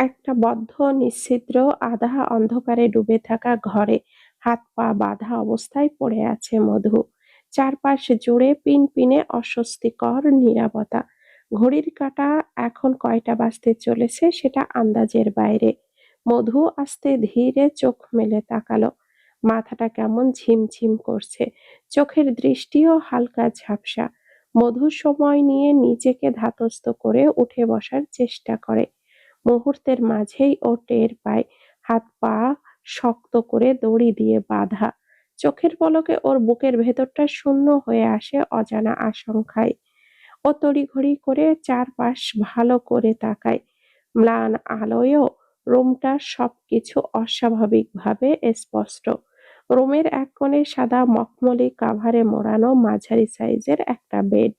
একটা বদ্ধ নিশ্ছিদ্র আধা অন্ধকারে ডুবে থাকা ঘরে হাত পা বাঁধা অবস্থায় পড়ে আছে মধু। চারপাশ জুড়ে পিনপিনে অস্বস্তিকর নীরবতা। ঘড়ির কাঁটা এখন কয়টা বাজতে চলেছে সেটা আন্দাজের বাইরে। মধু আস্তে ধীরে চোখ মেলে তাকালো। মাথাটা কেমন ঝিমঝিম করছে, চোখের দৃষ্টিও হালকা ঝাপসা। মধু সময় নিয়ে নিজেকে ধাতস্থ করে উঠে বসার চেষ্টা করে। মুহূর্তের মাঝেই ও টের পায় হাত পা শক্ত করে দড়ি দিয়ে বাঁধা। চোখের পলকে ওর বুকের ভেতরটা শূন্য হয়ে আসে অজানা আশঙ্কায়। ও তড়িঘড়ি করে চারপাশ ভালো করে তাকায়। ম্লান আলোয়ও রুমটা সবকিছু অস্বাভাবিকভাবে স্পষ্ট। রুমের এক কোণে সাদা মখমলি কাভারে মোড়ানো মাঝারি সাইজের একটা বেড।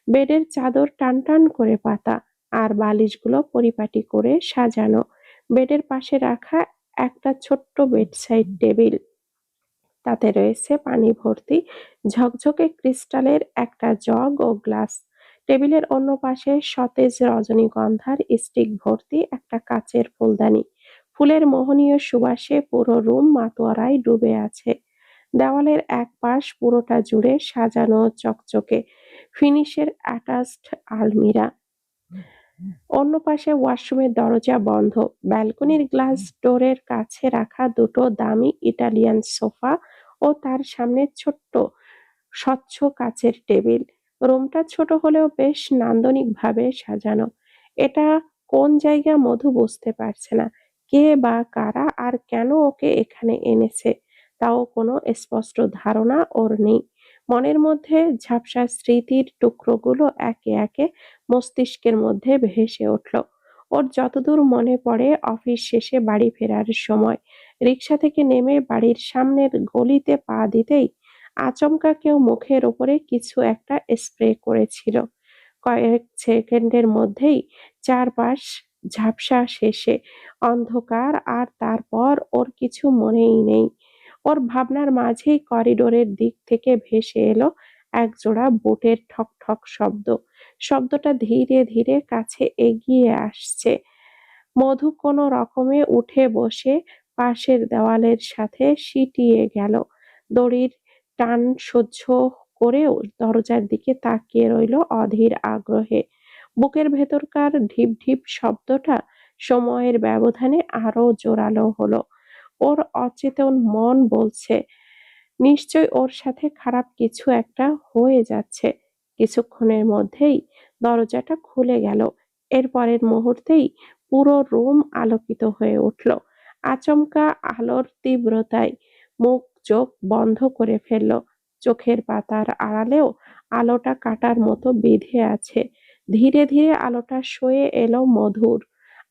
বেডের চাদর টানটান করে পাতা, আর বালিশগুলো পরিপাটি করে সাজানো। বেডের পাশে রাখা একটা ছোট্ট বেডসাইড টেবিল, তাতে রয়েছে পানি ভর্তি ঝকঝকে ক্রিস্টালের একটা জগ ও গ্লাস। টেবিলের অন্য পাশে সতেজ রজনীগন্ধার স্টিক ভর্তি একটা কাচের ফুলদানি। ফুলের মোহনীয় সুবাসে পুরো রুম মাতোয়ারায় ডুবে আছে। দেওয়ালের এক পাশ পুরোটা জুড়ে সাজানো চকচকে ফিনিশের অ্যাটাচড আলমিরা। অন্য পাশে ওয়াশরুমের দরজা বন্ধ। ব্যালকনির গ্লাস ডোরের কাছে রাখা দুটো দামি ইটালিয়ান সোফা ও তার সামনে ছোট্ট স্বচ্ছ কাচের টেবিল। রুমটা ছোট হলেও বেশ নান্দনিকভাবে সাজানো। এটা কোন জায়গা মধু বুঝতে পারছে না। কে বা কারা আর কেন ওকে এখানে এনেছে তাও কোনো স্পষ্ট ধারণা ওর নেই। মনের মধ্যে ঝাপসা স্মৃতির টুকরোগুলো একে একে মস্তিষ্কের মধ্যে ভেসে উঠল। ওর যতদূর মনে পড়ে, অফিস শেষে বাড়ি ফেরার সময় রিক্সা থেকে নেমে বাড়ির সামনের গলিতে পা দিতেই আচমকা কেউ মুখের ওপরে কিছু একটা স্প্রে করেছিল। কয়েক সেকেন্ডের মধ্যেই চারপাশ ঝাপসা, শেষে অন্ধকার, আর তারপর ওর কিছু মনেই নেই। ওর ভাবনার মাঝেই করিডোরের দিক থেকে ভেসে এলো একজোড়া বুটের ঠক ঠক শব্দ। শব্দটা ধীরে ধীরে কাছে এগিয়ে আসছে। মধু কোনো রকমে উঠে বসে পাশের দেওয়ালের সাথে সিটিয়ে গেল। দড়ির টান সহ্য করেও দরজার দিকে তাকিয়ে রইল অধীর আগ্রহে। বুকের ভেতরকার ঢিপ ঢিপ শব্দটা সময়ের ব্যবধানে আরো জোরালো হলো। ওর অচেতন মন বলছে নিশ্চয় ওর সাথে খারাপ কিছু একটা হয়ে যাচ্ছে। কিছুক্ষণের মধ্যেই দরজাটা খুলে গেল। এর পরের মুহূর্তেই পুরো রুম আলোকিত হয়ে উঠল। আচমকা আলোর তীব্রতায় মুখ চোখ বন্ধ করে ফেলল। চোখের পাতার আড়ালেও আলোটা কাটার মতো বিঁধে আছে। ধীরে ধীরে আলোটা সয়ে এলো মধুর।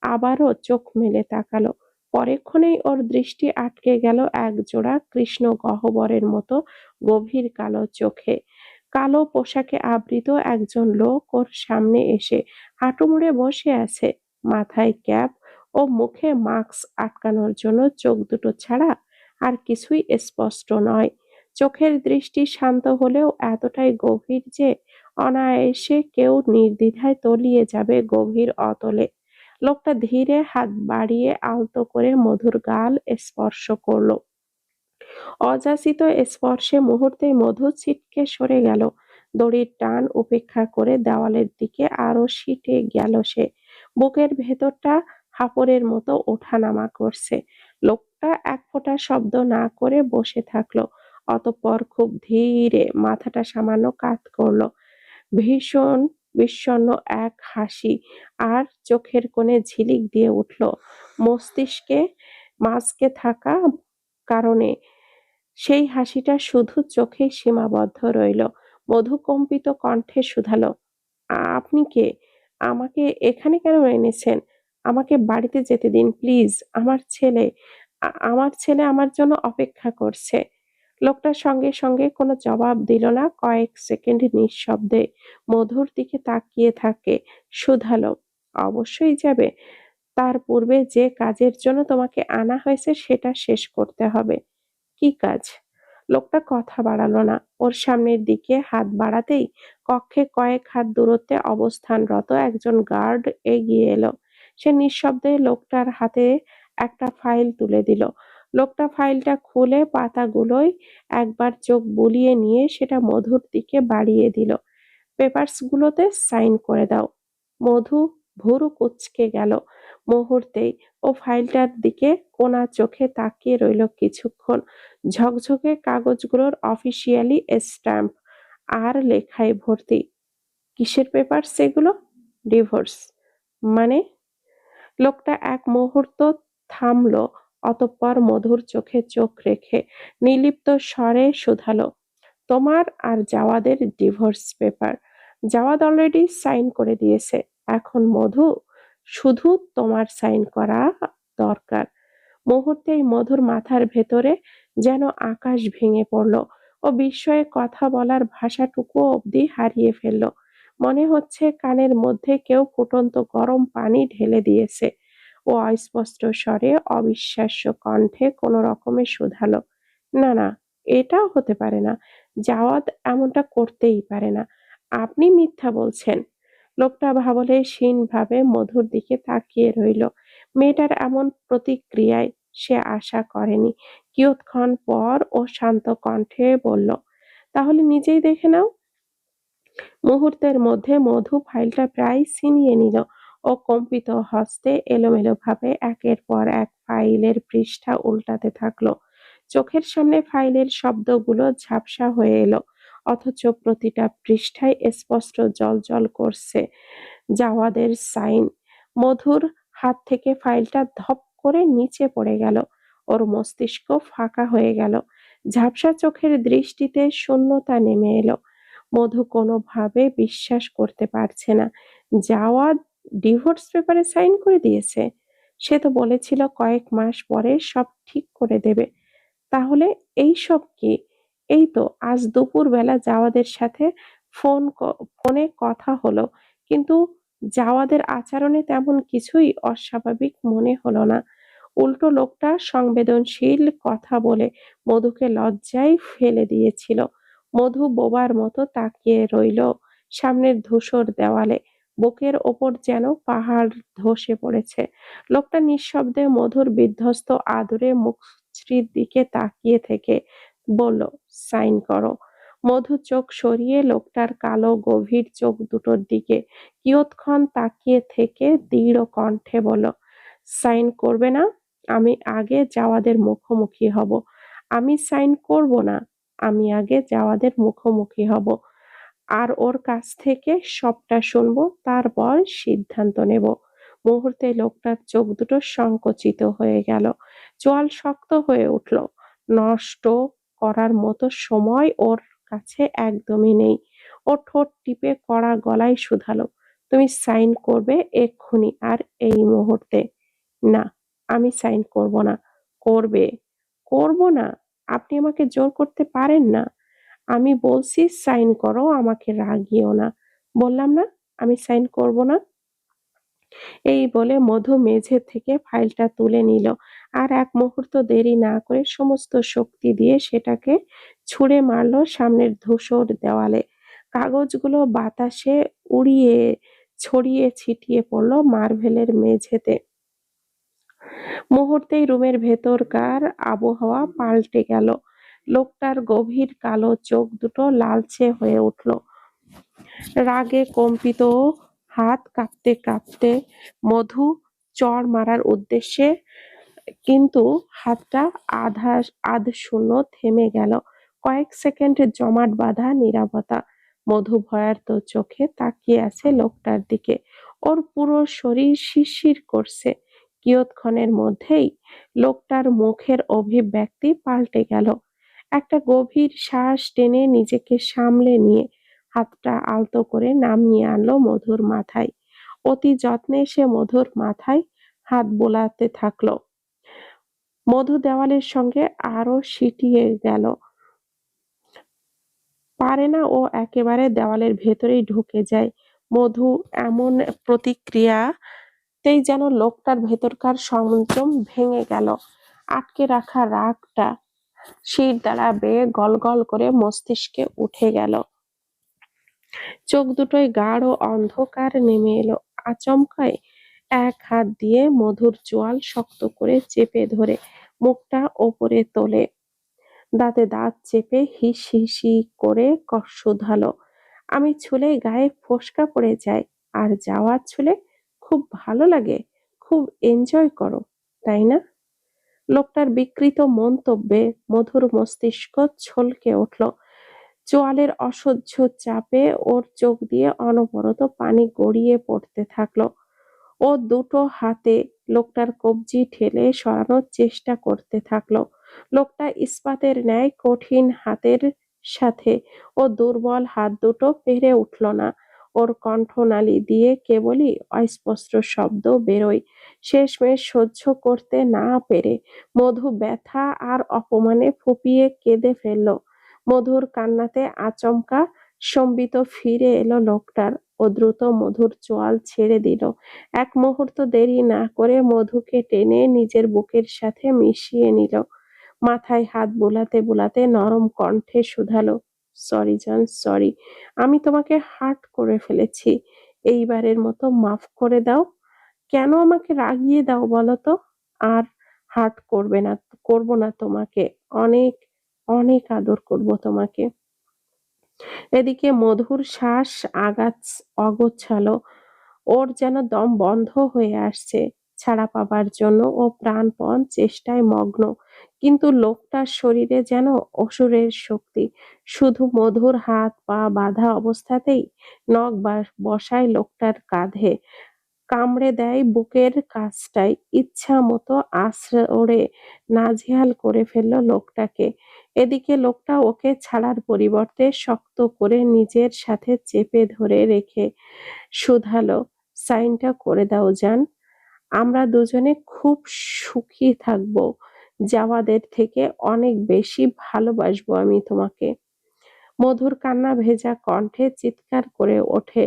আবারও চোখ মেলে তাকালো। পরেক্ষণেই ওর দৃষ্টি আটকে গেল একজোড়া কৃষ্ণ গহ্বরের মতো গভীর কালো চোখে। কালো পোশাকে আবৃত একজন লোক ওর সামনে এসে হাঁটু মুড়ে বসে আছে। মাথায় ক্যাপ ও মুখে মাস্ক আটকানোর জন্য চোখ দুটো ছাড়া আর কিছুই স্পষ্ট নয়। চোখের দৃষ্টি শান্ত হলেও এতটাই গভীর যে অনায়াসে কেউ নির্দ্বিধায় তলিয়ে যাবে গভীর অতলে। লোকটা ধীরে হাত বাড়িয়ে আলতো করে মধুর গাল স্পর্শ করলো। অযাচিত স্পর্শে মুহূর্তেই মধু ছিটকে সরে গেল। দড়ির টান উপেক্ষা করে দেওয়ালের দিকে আরো সিটে গেল সে। বুকের ভেতরটা হাঁপড়ের মতো ওঠানামা করছে। লোকটা এক ফোঁটা শব্দ না করে বসে থাকলো। অতঃপর খুব ধীরে মাথাটা সামান্য কাত করলো। ভীষণ বিষণ্ণ এক হাসি আর চোখের কোণে ঝিলিক দিয়ে উঠল। মস্তিষ্কে মাঝকে থাকা কারণে সেই হাসিটা শুধু চোখেই সীমাবদ্ধ রইল। মধুকম্পিত কণ্ঠে শুধালো, আপনি কে? আমাকে এখানে কেন এনেছেন? আমাকে বাড়িতে যেতে দিন প্লিজ। আমার ছেলে আমার জন্য অপেক্ষা করছে। লোকটার সঙ্গে সঙ্গে কোনো জবাব দিল না। কয়েক সেকেন্ড নিঃশব্দে মধুর দিকে তাকিয়ে থাকে। শুধালো, অবশ্যই যাবে। তার পূর্বে যে কাজের জন্য তোমাকে আনা হয়েছে সেটা শেষ করতে হবে। কি কাজ? লোকটা কথা বাড়ালো না। ওর সামনের দিকে হাত বাড়াতেই কক্ষে কয়েক হাত দূরত্বে অবস্থানরত একজন গার্ড এগিয়ে এলো। সে নিঃশব্দে লোকটার হাতে একটা ফাইল তুলে দিল। লোকটা ফাইলটা খুলে পাতাগুলোয় একবার চোখ বুলিয়ে নিয়ে সেটা মধুর দিকে বাড়িয়ে দিল। পেপারস গুলোতে সাইন করে দাও। মধু ভুরু কুঁচকে গেল মুহূর্তেই। ও ফাইলটার দিকে কোনা চোখে তাকিয়ে রইল কিছুক্ষণ। ঝকঝকে কাগজগুলোর অফিসিয়ালি স্ট্যাম্প আর লেখায় ভর্তি। কিসের পেপার সেগুলো? ডিভোর্স। মানে? লোকটা এক মুহূর্ত থামলো, অতঃপর মধুর চোখে চোখ রেখে নির্লিপ্ত স্বরে শুধালো, তোমার আর জাওয়াদের divorce paper. Jawad already sign করে দিয়েছে। এখন মধু, শুধু তোমার সাইন করা দরকার। মুহূর্তেই মধুর মাথার ভেতরে যেন আকাশ ভেঙে পড়ল। ও বিস্ময়ে কথা বলার ভাষাটুকু অবধি হারিয়ে ফেলল। মনে হচ্ছে কানের মধ্যে কেউ ফুটন্ত গরম পানি ঢেলে দিয়েছে। ও অস্পষ্ট স্বরে অবিশ্বাস্য কণ্ঠে কোনো রকমে শুধালো, না না, এটাও হতে পারে না। জাওয়াদ এমনটা করতেই পারে না। আপনি মিথ্যা বলছেন। লোকটা ভাবলে ভাবে মধুর দিকে তাকিয়ে রইল। মেয়েটার এমন প্রতিক্রিয়ায় সে আশা করেনি। কিয়ৎক্ষণ পর ও শান্ত কণ্ঠে বলল, তাহলে নিজেই দেখে নাও। মুহূর্তের মধ্যে মধু ফাইলটা প্রায় ছিনিয়ে নিল ও কম্পিত হস্তে এলোমেলোভাবে একের পর এক ফাইলের পৃষ্ঠা উল্টাতে থাকলো। চোখের সামনে ফাইলের শব্দগুলো ঝাপসা হয়ে এলো, অথচ প্রতিটা পৃষ্ঠায় স্পষ্ট জ্বলজ্বল করছে জাওয়াদের সাইন। মধুর হাত থেকে ফাইলটা ধপ করে নিচে পড়ে গেল। ওর মস্তিষ্ক ফাঁকা হয়ে গেল। ঝাপসা চোখের দৃষ্টিতে শূন্যতা নেমে এলো। মধু কোনোভাবে বিশ্বাস করতে পারছে না জাওয়াদ ডিভোর্স পেপারে সাইন করে দিয়েছে। সে তো বলেছিল কয়েক মাস পরে সব ঠিক করে দেবে। তাহলে এই সব কি? এই তো আজ দুপুর বেলা জাওয়াদের সাথে ফোনে কথা হলো, কিন্তু জাওয়াদের আচরণে তেমন কিছুই অস্বাভাবিক মনে হলো না। উল্টো লোকটা সংবেদনশীল কথা বলে মধুকে লজ্জায় ফেলে দিয়েছিল। মধু বোবার মতো তাকিয়ে রইল সামনের ধূসর দেওয়ালে। বুকের ওপর যেন পাহাড় ধসে পড়েছে। লোকটা নিঃশব্দে মধুর বিধ্বস্ত আদুরে মুখশ্রীর দিকে তাকিয়ে থেকে বলল, সাইন করো। মধু চোখ সরিয়ে লোকটার কালো গভীর চোখ দুটোর দিকে কিয়ৎক্ষণ তাকিয়ে থেকে দৃঢ় কণ্ঠে বলল, সাইন করবে না? আমি আগে জাওয়াদের মুখোমুখি হব। আমি সাইন করব না। আমি আগে জাওয়াদের মুখোমুখি হব, আর ওর কাছ থেকে সবটা শুনবো, তারপর সিদ্ধান্ত নেব। মুহূর্তে লোকটার চোখ দুটো সংকুচিত হয়ে গেল, চোয়াল শক্ত হয়ে উঠল। নষ্ট করার মতো সময় ওর কাছে একদমই নেই। ও ঠোঁট টিপে কড়া গলায় শুধালো, তুমি সাইন করবে এক্ষুনি আর এই মুহূর্তে? না, আমি সাইন করব না। করবে? করব না? আপনি আমাকে জোর করতে পারেন না। আমি বলছি সাইন করো, আমাকে রাগিও না। বললাম না আমি সাইন করব না। এই বলে মধু মেঝে থেকে ফাইলটা তুলে নিল, আর এক মুহূর্ত দেরি না করে সমস্ত শক্তি দিয়ে সেটাকে ছুঁড়ে মারল সামনের ধূসর দেওয়ালে। কাগজগুলো বাতাসে উড়িয়ে ছড়িয়ে ছিটিয়ে পড়ল মার্ভেলের মেঝেতে। মুহূর্তেই রুমের ভেতরকার আবহাওয়া পাল্টে গেল। লোকটার গভীর কালো চোখ দুটো লালচে হয়ে উঠল। রাগে কম্পিত হাত কাঁপতে কাঁপতে মধু চড় মারার উদ্দেশ্যে, কিন্তু হাতটা আধশূন্য থেমে গেল। কয়েক সেকেন্ড জমাট বাঁধা নীরবতা। মধু ভয়ার্ত চোখে তাকিয়ে আছে লোকটার দিকে। ওর পুরো শরীর শিরশির করছে। কিয়ৎক্ষণের মধ্যেই লোকটার মুখের অভিব্যক্তি পাল্টে গেল। একটা গভীর শ্বাস টেনে নিজেকে সামলে নিয়ে হাতটা আলতো করে নামিয়ে আনলো মধুর মাথায়। অতি যত্নে সে মধুর মাথায় হাত বোলাতে থাকলো। মধু দেওয়ালের সঙ্গে আরো সিটিয়ে গেল। পারে না, ও একেবারে দেওয়ালের ভেতরেই ঢুকে যায়। মধু এমন প্রতিক্রিয়াতেই যেন লোকটার ভেতরকার সংযম ভেঙে গেল। আটকে রাখা রাগটা শির দ্বারা বেয়ে গলগল করে মস্তিষ্কে উঠে গেল। চোখ দুটোয় গাঢ় অন্ধকার নেমে এলো। আচমকায় এক হাত দিয়ে মধুর চোয়াল শক্ত করে চেপে ধরে মুখটা ওপরে তোলে, দাঁতে দাঁত চেপে হিস হিসি করে শুধালো, আমি ছুলে গায়ে ফোসকা পড়ে যায়, আর যাওয়ার ছুলে খুব ভালো লাগে, খুব এনজয় করো, তাই না? লোকটার বিকৃত মন্তব্যে মধুর মস্তিষ্ক ছলকে উঠল। চোয়ালের অসহ্য চাপে ওর চোখ দিয়ে অনবরত পানি গড়িয়ে পড়তে থাকলো। ও দুটো হাতে লোকটার কবজি ঠেলে সরানোর চেষ্টা করতে থাকলো। লোকটা ইস্পাতের ন্যায় কঠিন হাতের সাথে ও দুর্বল হাত দুটো পেরে উঠল না। ওর কণ্ঠনালী দিয়ে কেবলই অস্পষ্ট শব্দ বেরোয়। শেষমেশ সহ্য করতে না পেরে মধু ব্যথা আর অপমানে ফুঁপিয়ে কেঁদে ফেলল। মধুর কান্নাতে আচমকা সম্বিত ফিরে এলো লোকটার। ও দ্রুত মধুর চোয়াল ছেড়ে দিল। এক মুহূর্ত দেরি না করে মধুকে টেনে নিজের বুকের সাথে মিশিয়ে নিল। মাথায় হাত বুলাতে বুলাতে নরম কণ্ঠে শুধালো, সরি জান, সরি, আমি তোমাকে হার্ট করে ফেলেছি, এইবারের মতো মাফ করে দাও। কেন আমাকে রাগিয়ে দাও বলো তো? আর হার্ট করব না তোমাকে, অনেক অনেক আদর করব তোমাকে। এদিকে মধুর শ্বাস অগোছালো, ওর যেন দম বন্ধ হয়ে আসছে। ছাড়া পাবার জন্য ও প্রাণপণ চেষ্টায় মগ্ন, কিন্তু লোকটার শরীরে যেন অসুরের শক্তি। শুধু মধুর হাত পা বাঁধা অবস্থাতেই নখ বসায় লোকটার কাঁধে, কামড়ে দেয় বুকের কাছটায়, ইচ্ছা মতো আঁচড়ে নাজেহাল করে ফেলল লোকটাকে। এদিকে লোকটা ওকে ছাড়ার পরিবর্তে শক্ত করে নিজের সাথে চেপে ধরে রেখে শুধালো, সাইনটা করে দাও জান, আমরা দুজনে খুব সুখী থাকবো, যাওয়াদের থেকে অনেক বেশি ভালোবাসবো আমি তোমাকে। মধুর কান্না ভেজা কণ্ঠে চিৎকার করে ওঠে,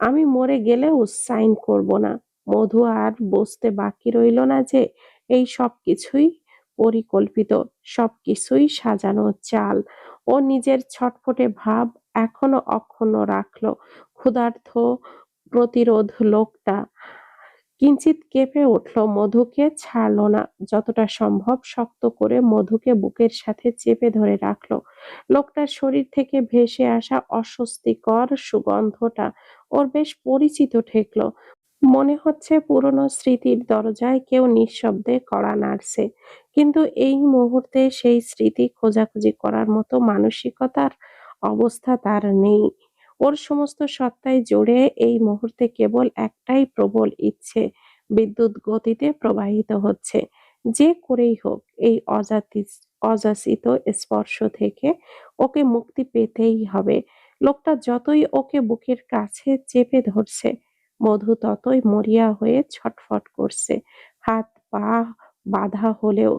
আমি মরে গেলেও সাইন করব না। মধু আর বুঝতে বাকি রইল না যে এই সবকিছুই পরিকল্পিত, সবকিছুই সাজানো চাল। ও নিজের ছটফটে ভাব এখনো অক্ষুণ্ণ রাখলো। ক্ষুধার্ত প্রতিরোধ লোকটা কিঞ্চিত কেঁপে উঠল, মধুকে ছাড়ল না। যতটা সম্ভব শক্ত করে মধুকে বুকের সাথে চেপে ধরে রাখলো। লোকটার শরীর থেকে ভেসে আসা অস্বস্তিকর সুগন্ধটা ওর বেশ পরিচিত ঠেকলো। মনে হচ্ছে পুরনো স্মৃতির দরজায় কেউ নিঃশব্দে কড়া নাড়ছে। কিন্তু এই মুহূর্তে সেই স্মৃতি খোঁজাখুঁজি করার মতো মানসিকতার অবস্থা তার নেই। ওর সমস্ত সত্তায় জুড়ে এই মুহূর্তে কেবল একটাই প্রবল ইচ্ছে, বিদ্যুৎ গতিতে প্রবাহিত হচ্ছে। যে করেই হোক এই অযাচিত স্পর্শ থেকে ওকে মুক্তি পেতেই হবে। লোকটা যতই ওকে বুকের কাছে চেপে ধরছে, মধু ততই মরিয়া হয়ে ছটফট করছে। হাত পা বাঁধা হলেও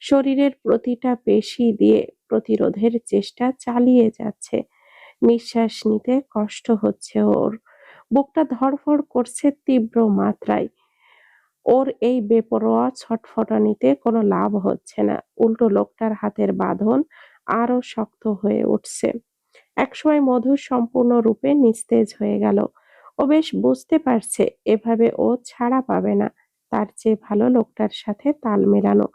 শরীরের প্রতিটা পেশি দিয়ে প্রতিরোধের চেষ্টা চালিয়ে যাচ্ছে। নিঃশ্বাস নিতে কষ্ট হচ্ছে ওর, বুকটা ধড়ফড় করছে তীব্র মাত্রায়। ওর এই বেপরোয়া ছটফটানিতে কোনো লাভ হচ্ছে না, উল্টো লোকটার হাতের বাঁধন আরো শক্ত হয়ে উঠছে। একসময় মধু সম্পূর্ণরূপে নিস্তেজ হয়ে গেল। ও বেশ বুঝতে পারছে এভাবে ও ছাড়া পাবে না। তার চেয়ে ভালো লোকটার সাথে তাল মেলানো।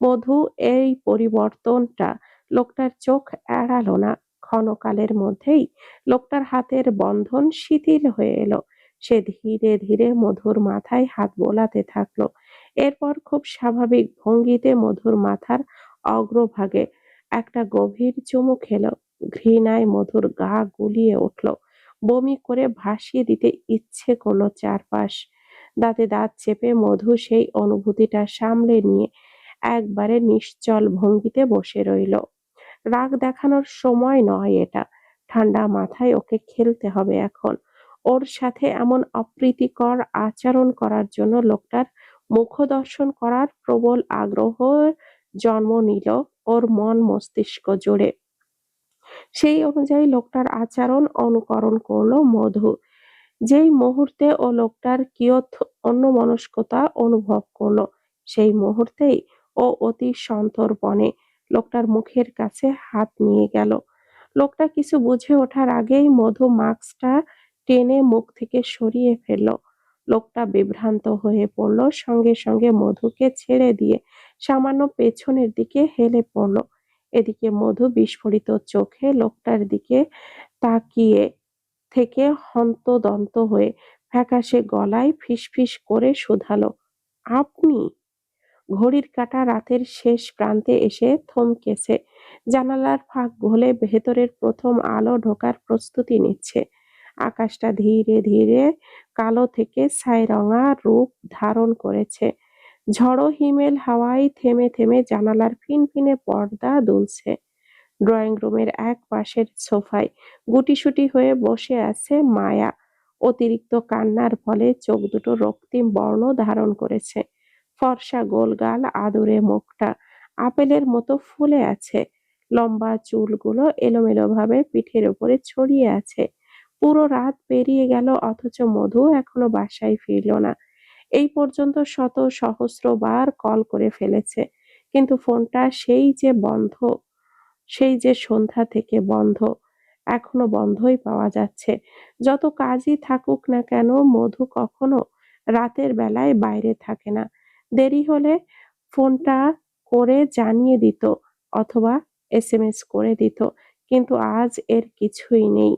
মধু এই পরিবর্তনটা লোকটার চোখ এড়ালো না। ক্ষণকালের মধ্যেই লোকটার হাতের বন্ধন শিথিল হয়ে এলো। সে ধীরে ধীরে মধুর মাথায় হাত বোলাতে থাকলো। এরপর খুব স্বাভাবিক ভঙ্গিতে মধুর মাথার অগ্রভাগে একটা গভীর চুমু খেলো। ঘৃণায় মধুর গা গুলিয়ে উঠল। বমি করে ভাসিয়ে দিতে ইচ্ছে করলো চারপাশ। দাঁতে দাঁত চেপে মধু সেই অনুভূতিটা সামলে নিয়ে একবারে নিশ্চল ভঙ্গিতে বসে রইল। রাগ দেখানোর সময় নয় এটা। ঠান্ডা মাথায় ওকে খেলতে হবে এখন। ওর সাথে এমন অপ্রীতিকর আচরণ করার জন্য লোকটার মুখদর্শন করার প্রবল আগ্রহ জন্ম নিল ওর মন মস্তিষ্ক জুড়ে। সেই অনুযায়ী লোকটার আচরণ অনুকরণ করলো মধু। যেই মুহূর্তে ও লোকটার কিয়ৎ অন্যমনস্কতা অনুভব করলো, সেই মুহূর্তেই ও অতি সন্তর্পণে লোকটার মুখের কাছে হাত নিয়ে গেল। লোকটা কিছু বুঝে ওঠার আগেই মধু মাস্কটা টেনে মুখ থেকে সরিয়ে ফেলল। লোকটা বিভ্রান্ত হয়ে পড়ল, সঙ্গে সঙ্গে মধুকে ছেড়ে দিয়ে সামান্য পেছনের দিকে হেলে পড়ল। এদিকে মধু বিস্ফোরিত চোখে লোকটার দিকে তাকিয়ে থেকে হন্তদন্ত হয়ে ফ্যাকাশে গলায় ফিসফিস করে শুধালো, আপনি? ঘড়ির কাঁটা রাতের শেষ প্রান্তে এসে থমকেছে। জানালার ফাঁক গলে ভেতরের প্রথম আলো ঢোকার প্রস্তুতি নিচ্ছে। আকাশটা ধীরে ধীরে কালো থেকে ছাইরঙা রূপ ধারণ করেছে। ঝড়ো হিমেল হাওয়ায় থেমে থেমে জানালার ফিনফিনে পর্দা দুলছে। ড্রয়িং রুমের এক পাশের সোফায় গুটিসুটি হয়ে বসে আছে মায়া। অতিরিক্ত কান্নার ফলে চোখ দুটো রক্তিম বর্ণ ধারণ করেছে। ফর্সা গোল গাল, আদুরে মুখটা আপেলের মতো ফুলে আছে। লম্বা চুলগুলো এলোমেলোভাবে পিঠের উপরে ছড়িয়ে আছে। পুরো রাত পেরিয়ে গেল, অথচ মধু এখনো বাসায় ফিরল না। এই পর্যন্ত শত সহস্রবার কল করে ফেলেছে, কিন্তু ফোনটা সেই যে সন্ধ্যা থেকে বন্ধ, এখনো বন্ধই পাওয়া যাচ্ছে। যত কাজই থাকুক না কেন, মধু কখনো রাতের বেলায় বাইরে থাকে না। দেরি হলে ফোনটা করে জানিয়ে দিত অথবা এসএমএস করে দিত, কিন্তু আজ এর কিছুই নেই।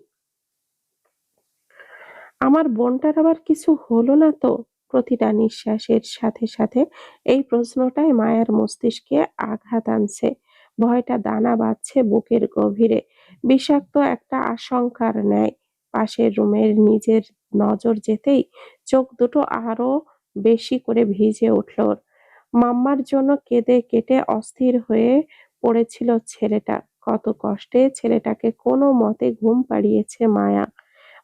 আমার বোনটার আবার কিছু হলো না তো? প্রতিটা নিঃশ্বাসের সাথে সাথে এই প্রশ্নটাই মায়ার মস্তিষ্কে আঘাত আনছে। ভয়টা দানা বাঁধছে বুকের গভীরে, বিষাক্ত একটা আশঙ্কার ন্যায়। পাশের রুমের নিজের নজর যেতেই চোখ দুটো আরো বেশি করে ভিজে উঠল ওর। মাম্মার জন্য কেঁদে কেটে অস্থির হয়ে পড়েছিল ছেলেটা। কত কষ্টে ছেলেটাকে কোনো মতে ঘুম পাড়িয়েছে মায়া।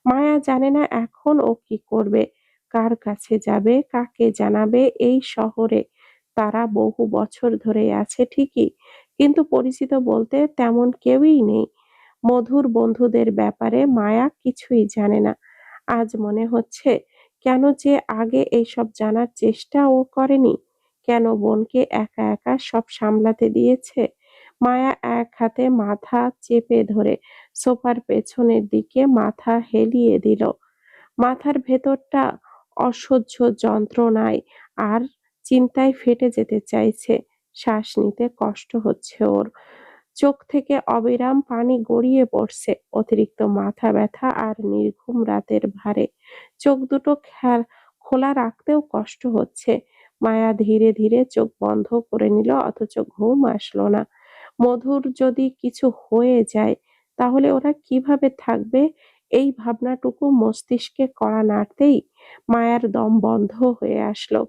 মায়া জানে না এখন ও কি করবে, কার কাছে যাবে, কাকে জানাবে। এই শহরে তারা বহু বছর ধরে আছে ঠিকই, কিন্তু পরিচিত বলতে তেমন কেউই নেই। মধুর বন্ধুদের ব্যাপারে মায়া কিছুই জানে না। আজ মনে হচ্ছে কেন যে আগে এইসব জানার চেষ্টা ও করেনি, কেন বোনকে একা একা সব সামলাতে দিয়েছে। মায়া এক হাতে মাথা চেপে ধরে সোফার পেছনের দিকে মাথা হেলিয়ে দিল। মাথার ভেতরটা অসহ্য যন্ত্রণায় আর চিন্তায় ফেটে যেতে চাইছে। শ্বাস নিতে কষ্ট হচ্ছে ওর। চোখ থেকে অবিরাম পানি গড়িয়ে পড়ছে। অতিরিক্ত মাথা ব্যথা আর নির্ঘুম রাতের ভারে চোখ দুটো খোলা রাখতেও কষ্ট হচ্ছে। মায়া ধীরে ধীরে চোখ বন্ধ করে নিল, অথচ ঘুম আসলো না। মধুর যদি কিছু হয়ে যায় তাহলে ওরা কিভাবে থাকবে? এই ভাবনাটুকু মস্তিষ্কে কড়া নাড়তেই মায়ার দম বন্ধ হয়ে আসলো।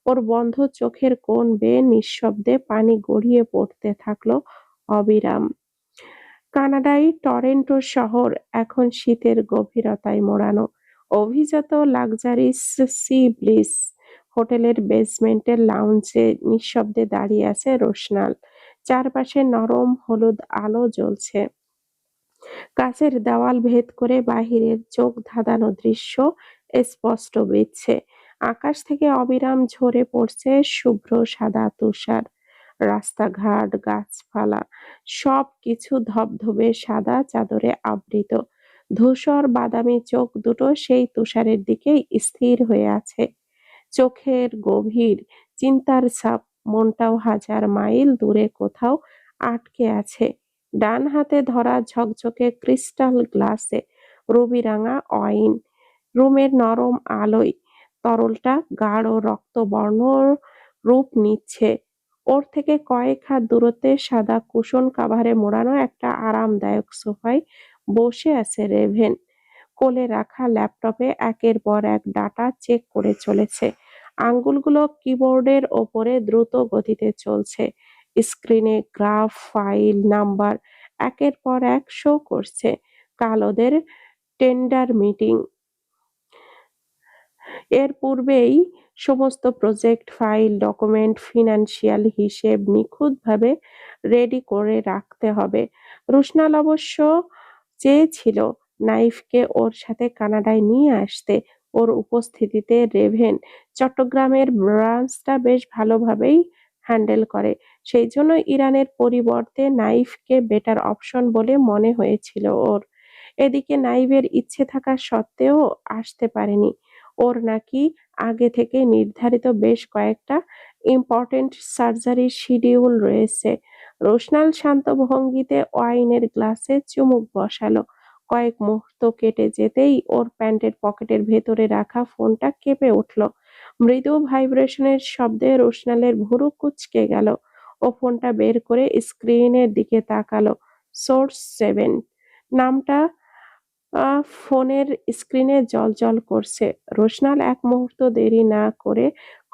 ওর বন্ধ চোখের কোণ বেয়ে নিঃশব্দে পানি গড়িয়ে পড়তে থাকলো অবিরাম। কানাডায় টরন্টো শহর এখন শীতের গভীরতায় মোড়ানো। অভিজাত লাক্সারিস সি ব্লিস হোটেলের বেসমেন্টের লাউঞ্জে নিঃশব্দে দাঁড়িয়ে আছে রোশনাল। চারপাশে নরম হলুদ আলো জ্বলছে। কাঁচের দেওয়াল ভেদ করে বাহিরের চোখ ধাঁধানো দৃশ্য স্পষ্ট বিচ্ছে। আকাশ থেকে অবিরাম ঝরে পড়ছে শুভ্র সাদা তুষার। রাস্তাঘাট, গাছপালা সবকিছু ধবধবে সাদা চাদরে আবৃত। ধূসর বাদামি চোখ দুটো সেই তুষারের দিকেই স্থির হয়ে আছে। চোখের গভীর চিন্তার ছাপ। মনটাও হাজার মাইল দূরে কোথাও আটকে আছে। ডান হাতে ধরা ঝকঝকে ক্রিস্টাল গ্লাসে রুবিরাঙা ওয়াইন। রুমের নরম আলোয় তরলটা গাঢ় রক্তবর্ণ রূপ নিচ্ছে। ওর থেকে কয়েক হাত দূরত্বে সাদা কুশন কাভারে মোড়ানো একটা আরামদায়ক সোফায় বসে আছে রেভেন। কোলে রাখা ল্যাপটপে একের পর এক ডাটা চেক করে চলেছে। আঙ্গুলগুলো কিবোর্ডের ওপরে দ্রুত গতিতে চলছে। স্ক্রিনে গ্রাফ, ফাইল, নাম্বার একের পর এক শো করছে। কাল ওদের টেন্ডার মিটিং। এর পূর্বেই সমস্ত প্রজেক্ট ফাইল, ডকুমেন্ট, ফিনান্সিয়াল হিসেব নিখুঁতভাবে রেডি করে রাখতে হবে। রুশনাল অবশ্য চেয়েছিল নাইফকে ওর সাথে কানাডায় নিয়ে আসতে। ওর উপস্থিতিতে রেভেন চট্টগ্রামের ব্রাঞ্চটা বেশ ভালোভাবেই হ্যান্ডেল করে। সেই জন্য ইরানের পরিবর্তে নাইফকে বেটার অপশন বলে মনে হয়েছিল ওর। এদিকে নাইভের ইচ্ছে থাকা সত্ত্বেও আসতে পারেনি। ওর নাকি আগে থেকে নির্ধারিত বেশ কয়েকটা ইম্পর্টেন্ট সার্জারির শিডিউল রয়েছে। রোশনাল শান্ত ভঙ্গিতে ওয়াইনের গ্লাসে চুমুক বসালো। কয়েক মুহূর্ত কেটে যেতেই ওর প্যান্টের পকেটের ভেতরে রাখা ফোনটা কেঁপে উঠল। মৃদু ভাইব্রেশনের শব্দে রোশনালের ভুরু কুঁচকে গেল। ও ফোনটা বের করে স্ক্রিনের দিকে তাকালো। সোর্স 7 নামটা ফোনের স্ক্রিনে জ্বলজ্বল করছে। রোশনাল এক মুহূর্ত দেরি না করে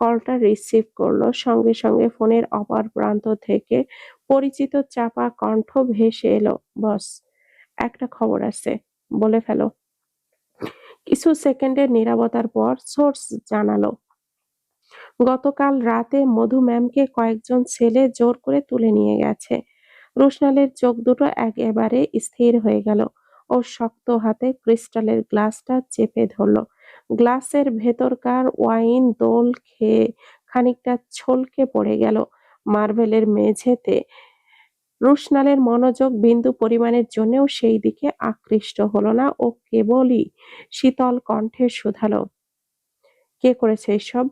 কলটা রিসিভ করলো। সঙ্গে সঙ্গে ফোনের অপর প্রান্ত থেকে পরিচিত চাপা কণ্ঠ ভেসে এলো, বস, একটা খবর আছে, বলে ফেলো। কিছু সেকেন্ডের নীরবতার পর সোর্স জানালো, গতকাল রাতে মধু ম্যামকে কয়েকজন ছেলে জোর করে তুলে নিয়ে গেছে। রোশনালের চোখ দুটো একেবারে স্থির হয়ে গেল। ও শক্ত হাতে ক্রিস্টালের গ্লাসটা চেপে ধরল। গ্লাসের ভেতরকার ওয়াইন দোল খেয়ে খানিকটা ছলকে পড়ে গেল মার্বেলের মেঝেতে। রোশনালের মনোযোগ বিন্দু পরিমাণের জন্যেও সেই দিকে আকৃষ্ট হলো না। ও কেবলই শীতল কণ্ঠে শুধালো, কে করেছে এসব?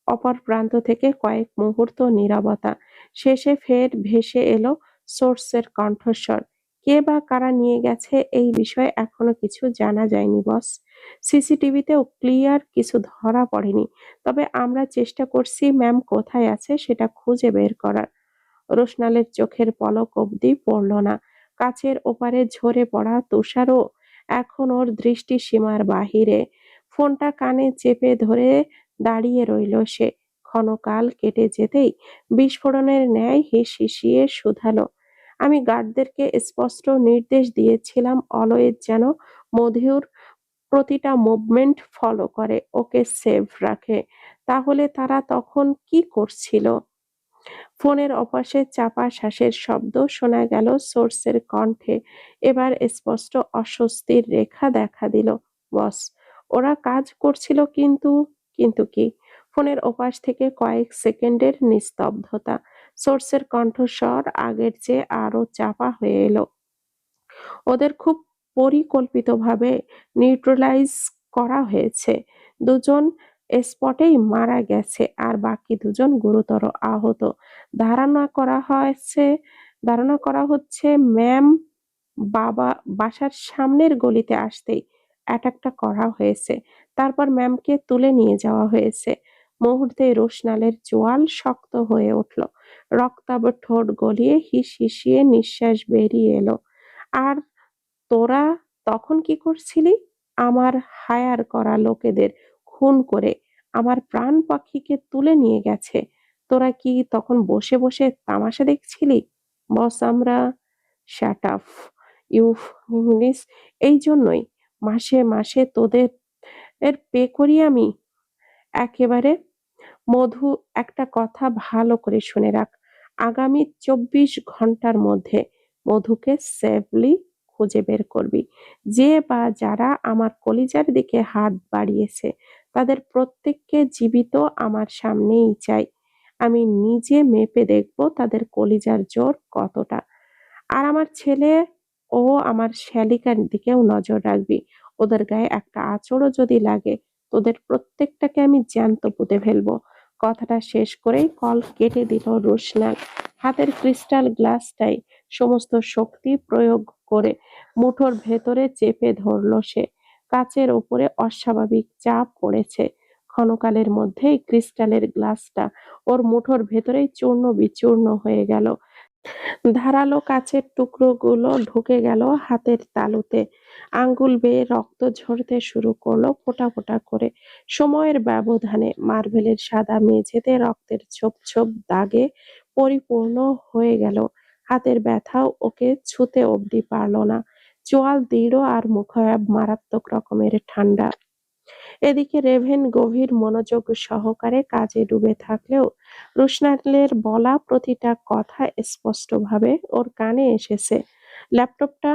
অপর প্রান্ত থেকে কয়েক মুহূর্ত নীরবতা। শেষে ফের ভেসে এলো সোর্সের কণ্ঠস্বর, কে বা কারা নিয়ে গেছে এই বিষয়ে এখনো কিছু জানা যায়নি, বস। সিসিটিভিতেও ক্লিয়ার কিছু ধরা পড়েনি। তবে আমরা চেষ্টা করছি ম্যাম কোথায় আছে সেটা খুঁজে বের করার। রোশনালের চোখের পলক অবধি পড়ল না। কাচের ওপারে ঝরে পড়া তুষারও এখন ওর দৃষ্টিসীমার বাহিরে। ফোনটা কানে চেপে ধরে দাঁড়িয়ে রইল সে। ক্ষণকাল কেটে যেতেই বিস্ফোরণের ন্যায় হিসিয়ে শুধালো, আমি গার্ডদেরকে স্পষ্ট নির্দেশ দিয়েছিলাম অলওয়েজ যেন মধুর প্রতিটা মুভমেন্ট ফলো করে, ওকে সেভ রাখে। তাহলে তারা তখন কি করছিল? ফোনের ওপাশে চাপা শ্বাসের শব্দ শোনা গেল সোর্সের কণ্ঠে। এবার স্পষ্ট অস্বস্তির রেখা দেখা দিল, বস, ওরা কাজ করছিল, কিন্তু কিন্তু কি? ফোনের ওপাশ থেকে কয়েক সেকেন্ডের নিস্তব্ধতা। সোর্সের কণ্ঠস্বর আগের চেয়ে আরো চাপা হয়ে এলো, ওদের খুব পরিকল্পিতভাবে নিউট্রালাইজ করা হয়েছে। দুজন স্পটেই মারা গেছে আর বাকি দুজন গুরুতর আহত। ধারণা করা হয়েছে ধারণা করা হচ্ছে ম্যাম বাবা বাসার সামনের গলিতে আসতেই অ্যাটাকটা করা হয়েছে। তারপর ম্যামকে তুলে নিয়ে যাওয়া হয়েছে। মুহূর্তে রোশনালের চোয়াল শক্ত হয়ে উঠল। রক্তাভ ঠোঁট গলিয়ে হিসিয়ে নিঃশ্বাস বেরিয়ে এলো। আর তোরা তখন কি করছিলি? আমার হায়ার করা লোকেদের খুন করে আমার প্রাণ পাখিকে তুলে নিয়ে গেছে। তোরা কি তখন বসে বসে তামাশা দেখছিলি? বস, আমরা শাট আপ ইউ মিস, এই জন্যই মাসে মাসে তোদের পে করি আমি। একেবারে মধু, একটা কথা ভালো করে শুনে রাখ, আগামী 24 ঘন্টার মধ্যে মধুকে সেফলি খুঁজে বের করবি। যে বা যারা আমার কলিজার দিকে হাত বাড়িয়েছে তাদের প্রত্যেককে জীবিত আমার সামনেই চাই। আমি নিজে মেপে দেখব তাদের কলিজার জোর কতটা। আর আমার ছেলে ও আমার শ্যালিকার দিকেও নজর রাখবি। ওদের গায়ে একটা আঁচড়ও যদি লাগে তোদের প্রত্যেকটাকে আমি জ্যান্ত পুঁতে ফেলবো। কথাটা শেষ করেই কল কেটে দিল রোশনাল। হাতের ক্রিস্টাল গ্লাসটাই সমস্ত শক্তি প্রয়োগ করে মুঠোর ভেতরে চেপে ধরল সে। কাচের ওপরে অস্বাভাবিক চাপ পড়েছে। ক্ষণকালের মধ্যেই ক্রিস্টালের গ্লাসটা ওর মুঠোর ভেতরেই চূর্ণ বিচূর্ণ হয়ে গেল। ধারালো কাচের টুকরোগুলো ঢুকে গেল হাতের তালুতে। আঙ্গুল বেয়ে রক্ত ঝরতে শুরু করলো ফোঁটা ফোঁটা করে। সময়ের ব্যবধানে মার্বেলের সাদা মেঝেতে রক্তের ছোপ ছোপ দাগে পরিপূর্ণ হয়ে গেল। হাতের ব্যথাও ওকে ছুতে অবধি পারল না। চোয়াল দৃঢ় আর মুখায়াব মারাত্মক রকমের ঠান্ডা। এদিকে রেভেন গভীর মনোযোগ সহকারে কাজে ডুবে থাকলেও রোশনালের বলা প্রতিটা কথা স্পষ্টভাবে ওর কানে এসেছে। ল্যাপটপটা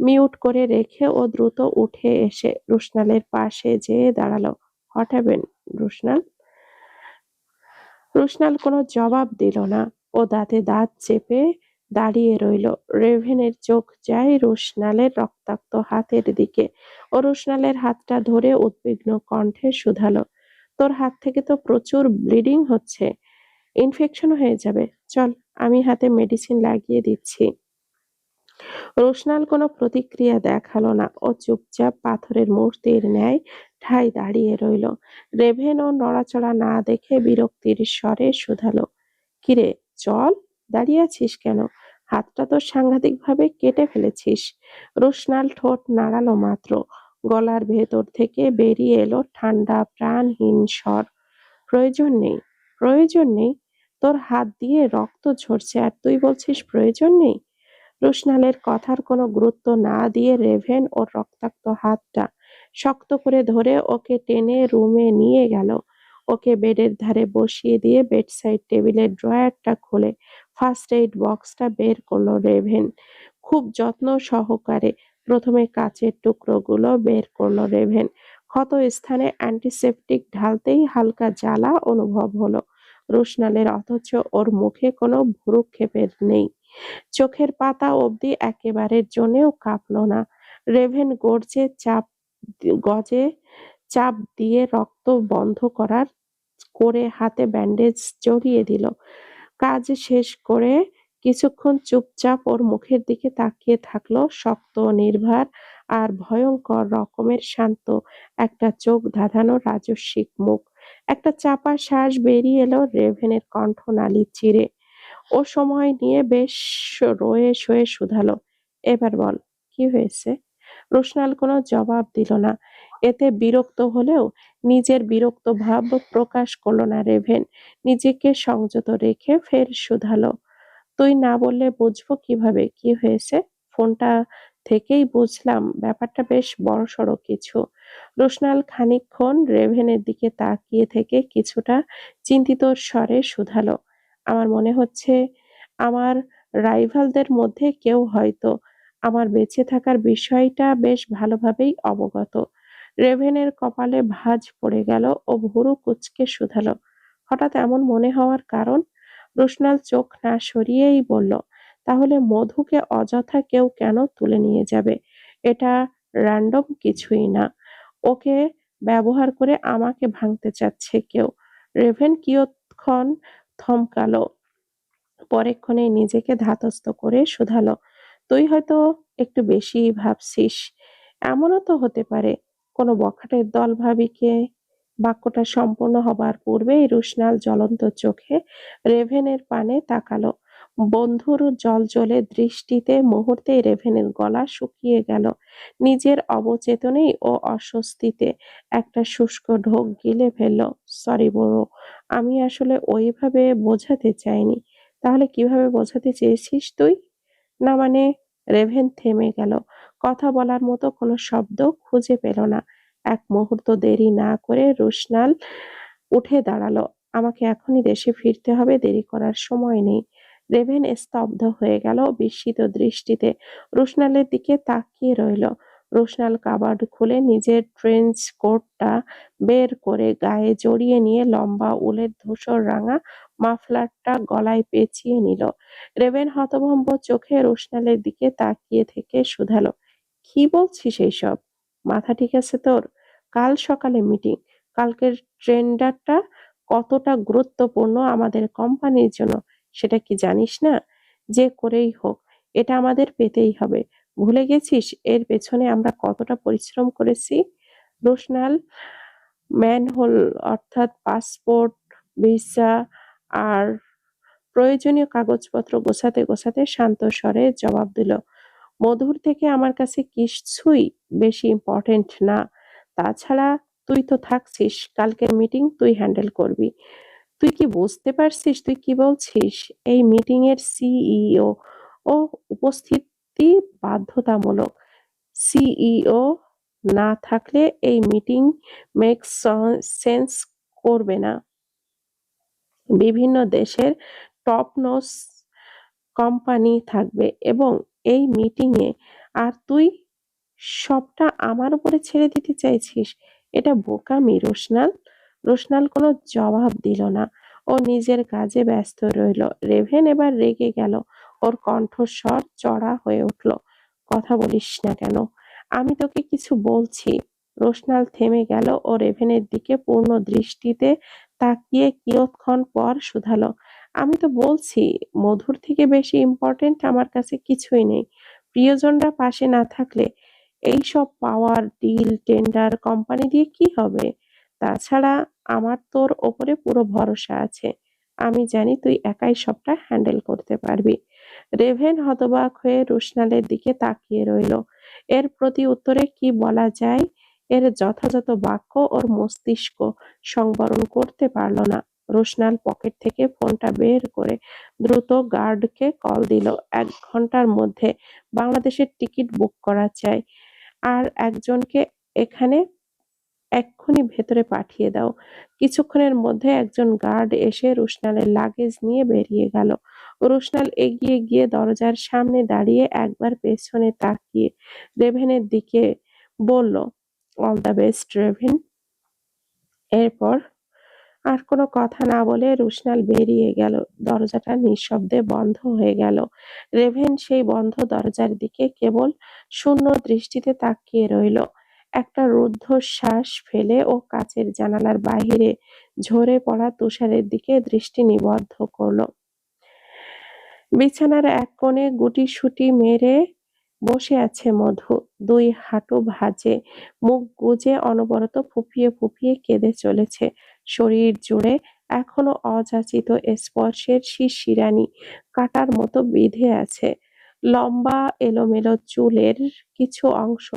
মিউট করে রেখে ও দ্রুত উঠে এসে রোশনালের পাশে যেয়ে দাঁড়ালো। What happened, রোশনাল? রোশনাল কোনো জবাব দিল না। ও দাঁতে দাঁত চেপে দাঁড়িয়ে রইল। রেভেনের চোখ যায় রোশনালের রক্তাক্ত হাতের দিকে। ও রোশনালের হাতটা ধরে উদ্বিগ্ন কণ্ঠে শুধালো, তোর হাত থেকে তো প্রচুর ব্লিডিং হচ্ছে, ইনফেকশন হয়ে যাবে। চল, আমি হাতে মেডিসিন লাগিয়ে দিচ্ছি। রোশনাল কোনো প্রতিক্রিয়া দেখালো না। ও চুপচাপ পাথরের মূর্তির ন্যায় ঠায় দাঁড়িয়ে রইল। রেভেন ও নড়াচড়া না দেখে বিরক্তির স্বরে শুধালো, কিরে, চল, দাঁড়িয়ে আছিস কেন? হাতটা তো সাংঘাতিকভাবে কেটে ফেলেছিস। রোশনাল ঠোঁট নাড়ালো মাত্র, গলার ভেতর থেকে বেরিয়ে এলো ঠান্ডা প্রাণহীন স্বর, প্রয়োজন নেই, প্রয়োজন নেই। তোর হাত দিয়ে রক্ত ঝরছে আর তুই বলছিস প্রয়োজন নেই? রোশনালের কথার কোনো গুরুত্ব না দিয়ে রেভেন ওর রক্তাক্ত হাতটা শক্ত করে ধরে ওকে টেনে রুমে নিয়ে গেল। ওকে বেডের ধারে বসিয়ে দিয়ে বেডসাইড টেবিলের ড্রয়ারটা খুলে ফার্স্ট এইড বক্সটা বের করলো রেভেন। খুব যত্ন সহকারে প্রথমে কাচের টুকরোগুলো বের করলো রেভেন। ক্ষত স্থানে অ্যান্টিসেপটিক ঢালতেই হালকা জ্বালা অনুভব হলো রোশনালের, অথচ ওর মুখে কোনো ভ্রুক্ষেপের নেই। চোখের পাতা অবধি একেবারের জন্যেও কাঁপল না। রেভেন গজে চাপ দিয়ে রক্ত বন্ধ করে হাতে ব্যান্ডেজ জড়িয়ে দিল। কাজ শেষ করে কিছুক্ষণ চুপচাপ ওর মুখের দিকে তাকিয়ে থাকলো। শক্ত, নির্বাক আর ভয়ঙ্কর রকমের শান্ত একটা চোখ ধাঁধানো রাজস্বিক মুখ। একটা চাপা শ্বাস বেরিয়ে এলো রেভেনের কণ্ঠনালী চিরে। ও সময় নিয়ে বেশ রয়ে সয়ে শুধালো, এবার বল, কি হয়েছে? রোশনাল কোনো জবাব দিল না। এতে বিরক্ত হলেও নিজের বিরক্ত ভাব প্রকাশ করলো না রেভেন। নিজেকে সংযত রেখে ফের শুধালো, তুই না বললে বুঝবো কিভাবে কি হয়েছে? ফোনটা থেকেই বুঝলাম ব্যাপারটা বেশ বড়সড় কিছু। রোশনাল খানিকক্ষণ রেভেনের দিকে তাকিয়ে থেকে কিছুটা চিন্তিত স্বরে শুধালো, আমার মনে হচ্ছে আমার রাইভালদের মধ্যে কেউ হয়তো আমার বেঁচে থাকার বিষয়টা বেশ ভালোভাবেই অবগত। রেভেনের কপালে ভাঁজ পড়ে গেল। ও ভুরু কুঁচকে শুধালো, হঠাৎ এমন মনে হওয়ার কারণ? রোশনাল চোখ না সরিয়েই বলল, তাহলে মধুকে অযথা কেউ কেন তুলে নিয়ে যাবে? এটা র্যান্ডম কিছুই না। ওকে ব্যবহার করে আমাকে ভাঙতে চাচ্ছে কেউ। রেভেন কিয়ৎক্ষণ থমকালো, পরেক্ষণেই নিজেকে ধাতস্থ করে শুধালো, তুই হয়তো একটু বেশিই ভাবছিস। এমনও তো হতে পারে কোনো বখাটের দল ভাবিকে। বাক্যটা সম্পূর্ণ হবার পূর্বেই রুশনাল জ্বলন্ত চোখে রেভেনের পানে তাকালো। বন্ধুর জ্বলজ্বলে দৃষ্টিতে মুহূর্তেই রেভেনের গলা শুকিয়ে গেল। নিজের অবচেতনেই ও অস্বস্তিতে একটা শুষ্ক ঢোক গিলে ফেলল। সরি বড়, আমি আসলে ওইভাবে বোঝাতে চাইনি। তাহলে কিভাবে বোঝাতে চেয়েছিস তুই? না মানে? রেভেন থেমে গেল। কথা বলার মতো কোনো শব্দ খুঁজে পেল না। এক মুহূর্ত দেরি না করে রুশনাল উঠে দাঁড়ালো। আমাকে এখনই দেশে ফিরতে হবে, দেরি করার সময় নেই। রেভেন স্তব্ধ হয়ে গেল, বিস্মিত দৃষ্টিতে রুশনালের দিকে তাকিয়ে রইল। রুশনাল কাবার্ড খুলে নিজের ট্রেঞ্চ কোটটা বের করে গায়ে জড়িয়ে নিয়ে লম্বা উলের ধূসর রাঙা মাফলারটা গলায় পেঁচিয়ে নিল। রেভেন হতভম্ব চোখে রোশনালের দিকে তাকিয়ে থেকে শুধালো, কি বলছিস এইসব? মাথা ঠিক আছে তোর? কাল সকালে মিটিং। কালকের ট্রেন্ডারটা কতটা গুরুত্বপূর্ণ আমাদের কোম্পানির জন্য সেটা কি জানিস না? যে করেই হোক এটা আমাদের পেতেই হবে। ভুলে গেছিস এর পেছনে আমরা কতটা পরিশ্রম করেছি? রোশনাল ম্যানহোল অর্থাৎ পাসপোর্ট, ভিসা আর প্রয়োজনীয় কাগজপত্র গোছাতে গোছাতে শান্ত স্বরে জবাব দিল, মধুর থেকে আমার কাছে কিছুই বেশি ইম্পর্টেন্ট না। তাছাড়া তুই তো থাকছিস, কালকের মিটিং তুই হ্যান্ডেল করবি। তুই কি বুঝতে পারছিস তুই কি বলছিস? এই মিটিং এর সিইও ও উপস্থিতি বাধ্যতামূলক। সিইও না থাকলে এই মিটিং মেক্স সেন্স করবে না। বিভিন্ন দেশের টপ নোস কোম্পানি থাকবে এবং এই মিটিংয়ে, আর তুই সবটা আমার উপরে ছেড়ে দিতে চাইছিস? এটা বোকামি রোশনাল। রোশনাল কোনো জবাব দিল না। ও নিজের কাজে ব্যস্ত রইল। রেভেন এবার রেগে গেল। ওর কণ্ঠস্বর চড়া হয়ে উঠল। কথা বলিস না কেন? আমি তোকে কিছু বলছি। রোশনাল থেমে গেল ও রেভেনের দিকে পূর্ণ দৃষ্টিতে তাকিয়ে কিয়ৎক্ষণ পর শুধালো, আমি তো বলছি, মধুর থেকে বেশি ইম্পর্টেন্ট আমার কাছে কিছুই নেই। প্রিয়জনরা পাশে না থাকলে এইসব পাওয়ার, ডিল, টেন্ডার, কোম্পানি দিয়ে কি হবে? তাছাড়া আমার তোর ওপরে পুরো ভরসা আছে। আমি জানি তুই একাই সবটা হ্যান্ডেল করতে পারবি। রেভেন হতবাক হয়ে রুশনালের দিকে তাকিয়ে রইল। এর প্রতি উত্তরে কি বলা যায়, এর যথাযথ বাক্য ওর মস্তিষ্ক সংবরণ করতে পারল না। রোশনাল পকেট থেকে ফোনটা বের করে দ্রুত গার্ডকে কল দিল। 1 ঘন্টার মধ্যে বাংলাদেশের টিকিট বুক করা চাই, আর একজনকে এখানে এক্ষুনি ভেতরে পাঠিয়ে দাও। কিছুক্ষণের মধ্যে একজন গার্ড এসে রুশনালের লাগেজ নিয়ে বেরিয়ে গেল। রুশনাল এগিয়ে গিয়ে দরজার সামনে দাঁড়িয়ে একবার পেছনে তাকিয়ে রেভেনের দিকে বলল, অল দ্য বেস্ট রেভেন। এরপর আর কোনো কথা না বলে রুশনাল বেরিয়ে গেল। দরজাটা নিঃশব্দে বন্ধ হয়ে গেল। রেভেন সেই বন্ধ দরজার দিকে কেবল শূন্য দৃষ্টিতে তাকিয়ে রইল। একটা রুদ্ধশ্বাস ফেলে ও কাচের জানালার বাহিরে ঝরে পড়া তুষারের দিকে দৃষ্টি নিবদ্ধ করল। বিছানার এক কোণে গুটিসুটি মেরে বসে আছে মধু। 2 হাঁটু ভাঁজে, মুখ গুজে অনবরত ফুঁপিয়ে ফুঁপিয়ে কেঁদে চলেছে। শরীর জুড়ে এখনো অযাচিত স্পর্শের শিরশিরানি কাঁটার মতো বিঁধে আছে। লম্বা এলোমেলো চুলের কিছু অংশ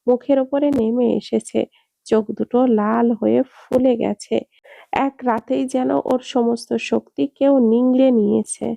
মুখের ওপরে নেমে এসেছে। চোখ দুটো লাল হয়ে ফুলে গেছে। এক রাতেই যেন ওর সমস্ত শক্তি কেউ নিংড়ে নিয়েছে।